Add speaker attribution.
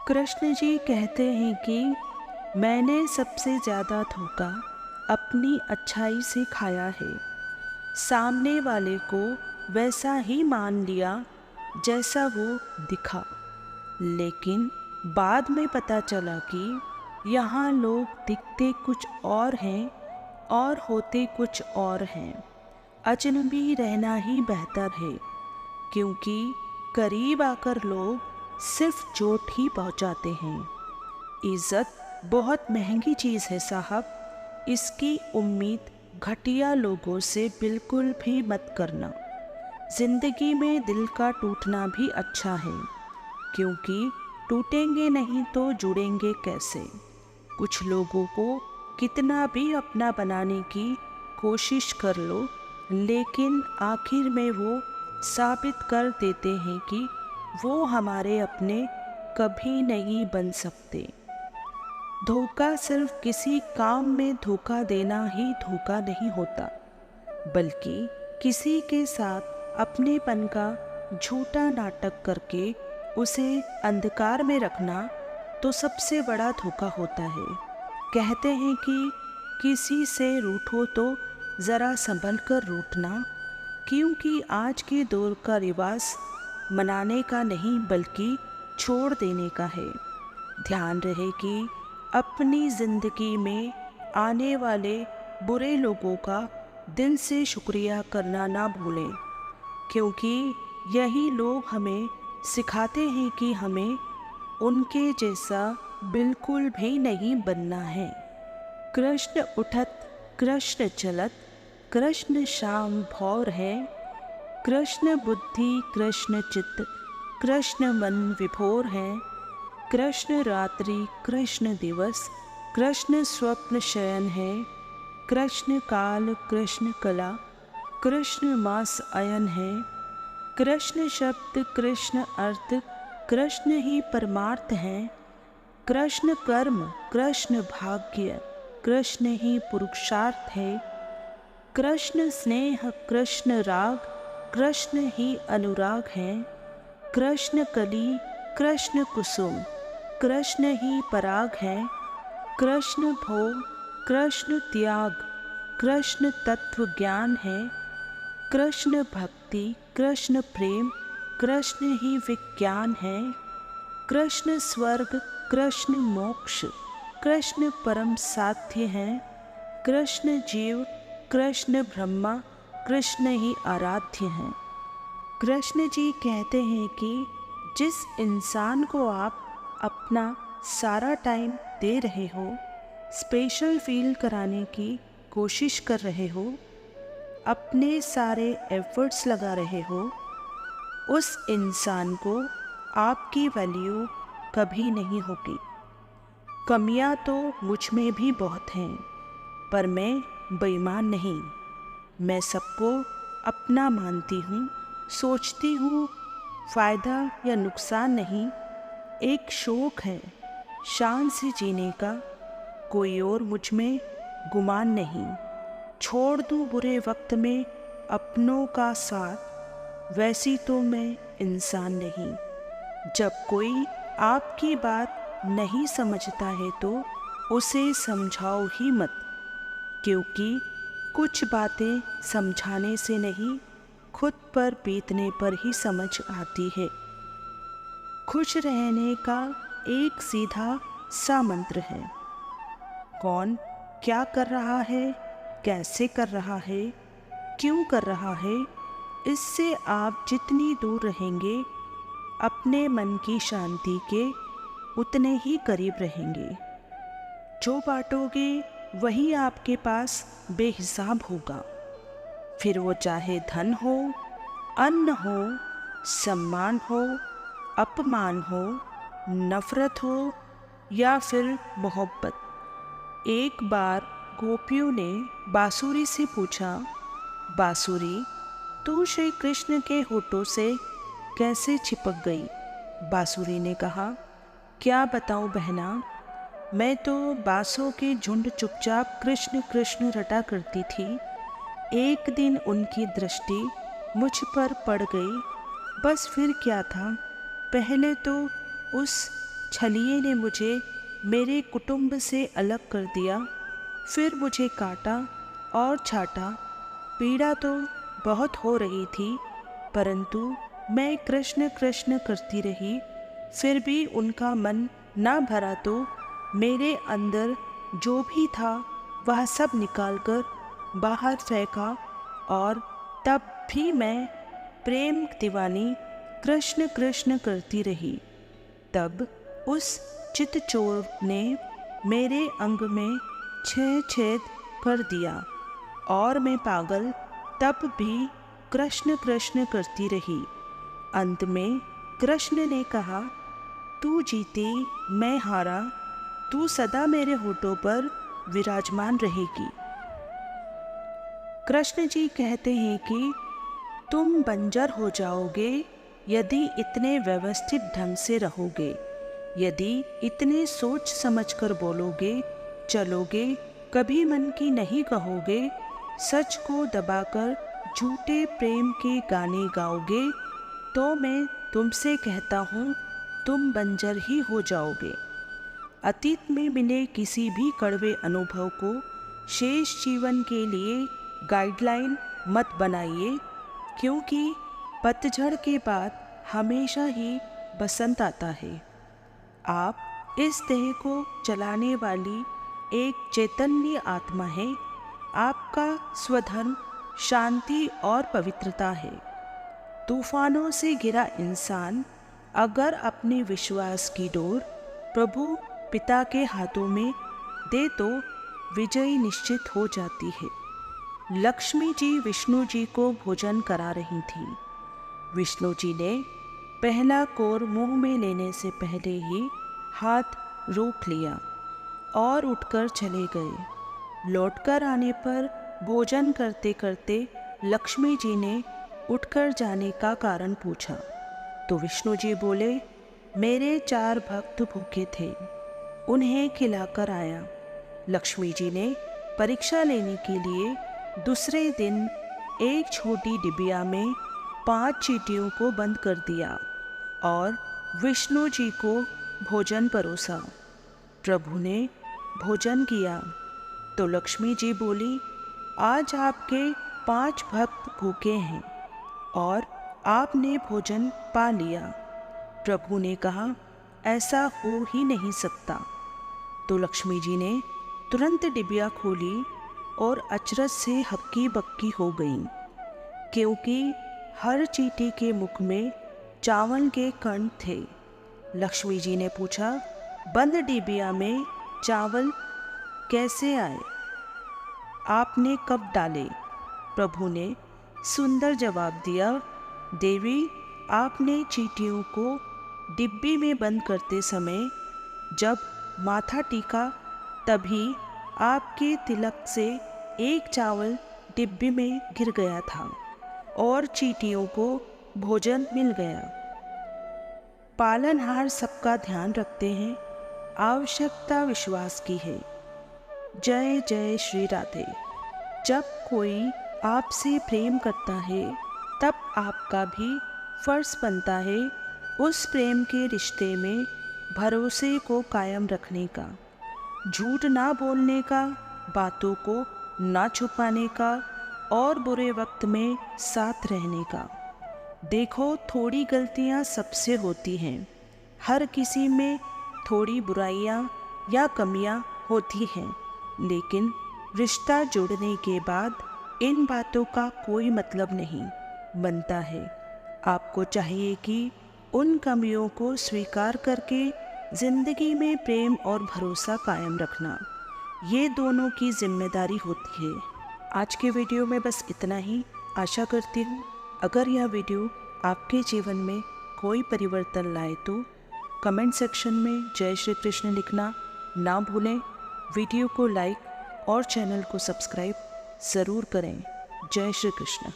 Speaker 1: कृष्ण जी कहते हैं कि मैंने सबसे ज़्यादा धोखा अपनी अच्छाई से खाया है। सामने वाले को वैसा ही मान लिया जैसा वो दिखा, लेकिन बाद में पता चला कि यहाँ लोग दिखते कुछ और हैं और होते कुछ और हैं। अजनबी रहना ही बेहतर है, क्योंकि करीब आकर लोग सिर्फ चोट ही पहुंचाते हैं। इज्जत बहुत महंगी चीज़ है साहब, इसकी उम्मीद घटिया लोगों से बिल्कुल भी मत करना। जिंदगी में दिल का टूटना भी अच्छा है, क्योंकि टूटेंगे नहीं तो जुड़ेंगे कैसे। कुछ लोगों को कितना भी अपना बनाने की कोशिश कर लो, लेकिन आखिर में वो साबित कर देते हैं कि वो हमारे अपने कभी नहीं बन सकते। धोखा सिर्फ किसी काम में धोखा देना ही धोखा नहीं होता, बल्कि किसी के साथ अपनेपन का झूठा नाटक करके उसे अंधकार में रखना तो सबसे बड़ा धोखा होता है। कहते हैं कि किसी से रूठो तो ज़रा संभल कर रूठना, क्योंकि आज के दौर का रिवाज मनाने का नहीं बल्कि छोड़ देने का है। ध्यान रहे कि अपनी ज़िंदगी में आने वाले बुरे लोगों का दिल से शुक्रिया करना ना भूलें, क्योंकि यही लोग हमें सिखाते हैं कि हमें उनके जैसा बिल्कुल भी नहीं बनना है। कृष्ण उठत कृष्ण चलत, कृष्ण श्याम भौर है। कृष्ण बुद्धि कृष्ण चित्त, कृष्ण मन विभोर है। कृष्ण रात्रि कृष्ण दिवस, कृष्ण स्वप्न शयन है। कृष्ण काल कृष्ण कला, कृष्ण मास अयन है। कृष्ण शब्द कृष्ण अर्थ, कृष्ण ही परमार्थ है। कृष्ण कर्म कृष्ण भाग्य, कृष्ण ही पुरुषार्थ है। कृष्ण स्नेह कृष्ण राग, कृष्ण ही अनुराग है। कृष्ण कली कृष्ण कुसुम, कृष्ण ही पराग है। कृष्ण भोग कृष्ण त्याग, कृष्ण तत्व ज्ञान है। कृष्ण भक्ति कृष्ण प्रेम, कृष्ण ही विज्ञान है। कृष्ण स्वर्ग कृष्ण मोक्ष, कृष्ण परम साध्य है। कृष्ण जीव कृष्ण ब्रह्मा, कृष्ण ही आराध्य हैं। कृष्ण जी कहते हैं कि जिस इंसान को आप अपना सारा टाइम दे रहे हो, स्पेशल फील कराने की कोशिश कर रहे हो, अपने सारे एफर्ट्स लगा रहे हो, उस इंसान को आपकी वैल्यू कभी नहीं होगी। कमियां तो मुझ में भी बहुत हैं, पर मैं बेईमान नहीं। मैं सबको अपना मानती हूँ, सोचती हूँ फ़ायदा या नुकसान नहीं, एक शौक़ है शान से जीने का, कोई और मुझ में गुमान नहीं। छोड़ दूँ बुरे वक्त में अपनों का साथ, वैसी तो मैं इंसान नहीं। जब कोई आपकी बात नहीं समझता है तो उसे समझाओ ही मत, क्योंकि कुछ बातें समझाने से नहीं, खुद पर बीतने पर ही समझ आती है। खुश रहने का एक सीधा सा मंत्र है। कौन क्या कर रहा है, कैसे कर रहा है, क्यों कर रहा है, इससे आप जितनी दूर रहेंगे अपने मन की शांति के उतने ही करीब रहेंगे। जो बांटोगे वही आपके पास बेहिसाब होगा, फिर वो चाहे धन हो, अन्न हो, सम्मान हो, अपमान हो, नफरत हो या फिर मोहब्बत। एक बार गोपियों ने बांसुरी से पूछा, बांसुरी तू श्री कृष्ण के होठों से कैसे चिपक गई? बांसुरी ने कहा, क्या बताऊं बहना, मैं तो बांसों के झुंड चुपचाप कृष्ण कृष्ण रटा करती थी। एक दिन उनकी दृष्टि मुझ पर पड़ गई, बस फिर क्या था। पहले तो उस छलिए ने मुझे मेरे कुटुंब से अलग कर दिया, फिर मुझे काटा और छाटा। पीड़ा तो बहुत हो रही थी, परंतु मैं कृष्ण कृष्ण करती रही। फिर भी उनका मन ना भरा तो मेरे अंदर जो भी था वह सब निकालकर बाहर फेंका, और तब भी मैं प्रेम दीवानी कृष्ण कृष्ण करती रही। तब उस चितचोर ने मेरे अंग में 6 छेद कर दिया और मैं पागल तब भी कृष्ण कृष्ण करती रही। अंत में कृष्ण ने कहा, तू जीती मैं हारा, तू सदा मेरे होठों पर विराजमान रहेगी। कृष्ण जी कहते हैं कि तुम बंजर हो जाओगे यदि इतने व्यवस्थित ढंग से रहोगे, यदि इतने सोच समझकर बोलोगे चलोगे, कभी मन की नहीं कहोगे, सच को दबाकर झूठे प्रेम के गाने गाओगे, तो मैं तुमसे कहता हूँ तुम बंजर ही हो जाओगे। अतीत में मिले किसी भी कड़वे अनुभव को शेष जीवन के लिए गाइडलाइन मत बनाइए, क्योंकि पतझड़ के बाद हमेशा ही बसंत आता है। आप इस देह को चलाने वाली एक चैतन्य आत्मा है। आपका स्वधर्म शांति और पवित्रता है। तूफानों से घिरा इंसान अगर अपने विश्वास की डोर प्रभु पिता के हाथों में दे तो विजय निश्चित हो जाती है। लक्ष्मी जी विष्णु जी को भोजन करा रही थी। विष्णु जी ने पहला कोर मुंह में लेने से पहले ही हाथ रोक लिया और उठकर चले गए। लौटकर आने पर भोजन करते करते लक्ष्मी जी ने उठकर जाने का कारण पूछा तो विष्णु जी बोले, मेरे 4 भक्त भूखे थे, उन्हें खिलाकर आया। लक्ष्मी जी ने परीक्षा लेने के लिए दूसरे दिन एक छोटी डिबिया में 5 चींटियों को बंद कर दिया और विष्णु जी को भोजन परोसा। प्रभु ने भोजन किया तो लक्ष्मी जी बोली, आज आपके 5 भक्त भूखे हैं और आपने भोजन पा लिया। प्रभु ने कहा, ऐसा हो ही नहीं सकता। तो लक्ष्मी जी ने तुरंत डिबिया खोली और अचरज से हक्की बक्की हो गईं, क्योंकि हर चींटी के मुख में चावल के कण थे। लक्ष्मी जी ने पूछा, बंद डिबिया में चावल कैसे आए? आपने कब डाले? प्रभु ने सुंदर जवाब दिया, देवी, आपने चींटियों को डिब्बी में बंद करते समय जब माथा टीका तभी आपके तिलक से एक चावल डिब्बी में गिर गया था और चींटियों को भोजन मिल गया। पालनहार सबका ध्यान रखते हैं, आवश्यकता विश्वास की है। जय जय श्री राधे। जब कोई आपसे प्रेम करता है तब आपका भी फर्ज बनता है उस प्रेम के रिश्ते में भरोसे को कायम रखने का, झूठ ना बोलने का, बातों को ना छुपाने का और बुरे वक्त में साथ रहने का। देखो, थोड़ी गलतियां सबसे होती हैं, हर किसी में थोड़ी बुराइयां या कमियां होती हैं, लेकिन रिश्ता जुड़ने के बाद इन बातों का कोई मतलब नहीं बनता है। आपको चाहिए कि उन कमियों को स्वीकार करके जिंदगी में प्रेम और भरोसा कायम रखना, ये दोनों की जिम्मेदारी होती है। आज के वीडियो में बस इतना ही। आशा करती हूँ अगर यह वीडियो आपके जीवन में कोई परिवर्तन लाए तो कमेंट सेक्शन में जय श्री कृष्ण लिखना ना भूलें। वीडियो को लाइक और चैनल को सब्सक्राइब ज़रूर करें। जय श्री कृष्ण।